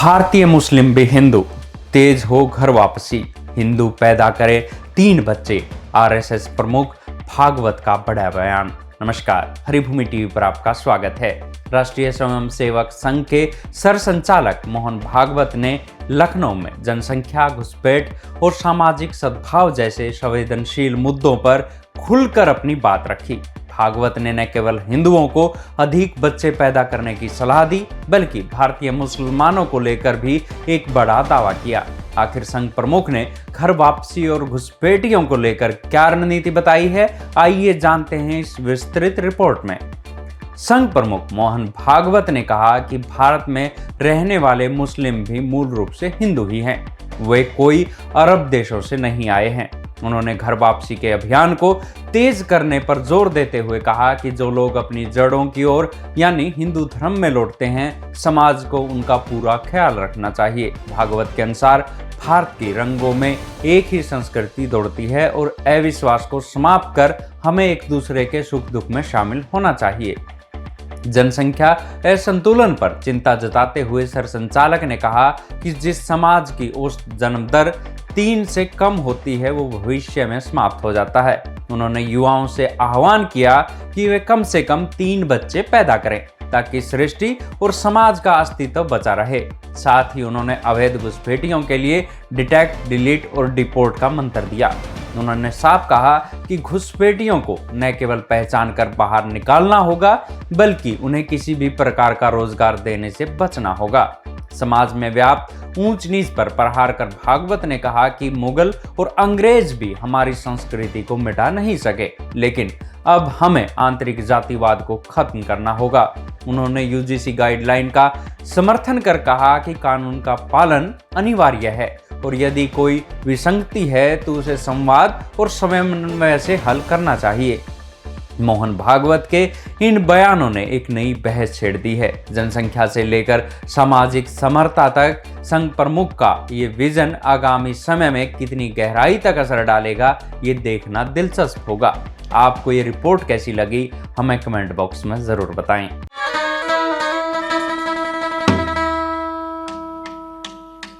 भारतीय मुस्लिम भी हिंदू, तेज हो घर वापसी, हिंदू पैदा करे 3 बच्चे, आरएसएस प्रमुख भागवत का बड़ा बयान। नमस्कार, हरिभूमि टीवी पर आपका स्वागत है। राष्ट्रीय स्वयंसेवक संघ के सरसंचालक मोहन भागवत ने लखनऊ में जनसंख्या, घुसपैठ और सामाजिक सद्भाव जैसे संवेदनशील मुद्दों पर खुलकर अपनी बात रखी। भागवत ने न केवल हिंदुओं को अधिक बच्चे पैदा करने की सलाह दी, बल्कि भारतीय मुसलमानों को लेकर भी एक बड़ा दावा किया। आखिर संघ प्रमुख ने घर वापसी और घुसपैठियों को लेकर क्या रणनीति बताई है, आइए जानते हैं इस विस्तृत रिपोर्ट में। संघ प्रमुख मोहन भागवत ने कहा कि भारत में रहने वाले मुस्लिम भी मूल रूप से हिंदू ही हैं। वे कोई अरब देशों से नहीं आए हैं। उन्होंने घर वापसी के अभियान को तेज करने पर जोर देते हुए कहा कि जो लोग अपनी जड़ों की ओर यानी हिंदू धर्म में लौटते हैं, समाज को उनका पूरा ख्याल रखना चाहिए। भागवत के अनुसार भारत की रंगों में एक ही संस्कृति दौड़ती है और अविश्वास को समाप्त कर हमें एक दूसरे के सुख दुख में शामिल होना चाहिए। जनसंख्या असंतुलन पर चिंता जताते हुए सरसंचालक ने कहा कि जिस समाज की औसत जन्म दर 3 से कम होती है, वो भविष्य में समाप्त हो जाता है। उन्होंने युवाओं से आह्वान किया कि वे कम से कम 3 बच्चे पैदा करें ताकि सृष्टि और समाज का अस्तित्व बचा रहे। साथ ही उन्होंने अवैध घुसपैठियों के लिए डिटेक्ट, डिलीट और डिपोर्ट का मंत्र दिया। उन्होंने साफ कहा कि घुसपैठियों को न केवल पहचान कर बाहर निकालना होगा, बल्कि उन्हें किसी भी प्रकार का रोजगार देने से बचना होगा। समाज में व्याप्त ऊंच नीच पर प्रहार कर भागवत ने कहा कि मुगल और अंग्रेज भी हमारी संस्कृति को मिटा नहीं सके, लेकिन अब हमें आंतरिक जातिवाद को खत्म करना होगा। उन्होंने यूजीसी गाइडलाइन का समर्थन कर कहा कि कानून का पालन अनिवार्य है और यदि कोई विसंगति है तो उसे संवाद और समन्वय से हल करना चाहिए। मोहन भागवत के इन बयानों ने एक नई बहस छेड़ दी है। जनसंख्या से लेकर सामाजिक समरसता तक संघ प्रमुख का ये विजन आगामी समय में कितनी गहराई तक असर डालेगा, ये देखना दिलचस्प होगा। आपको ये रिपोर्ट कैसी लगी, हमें कमेंट बॉक्स में जरूर बताएं।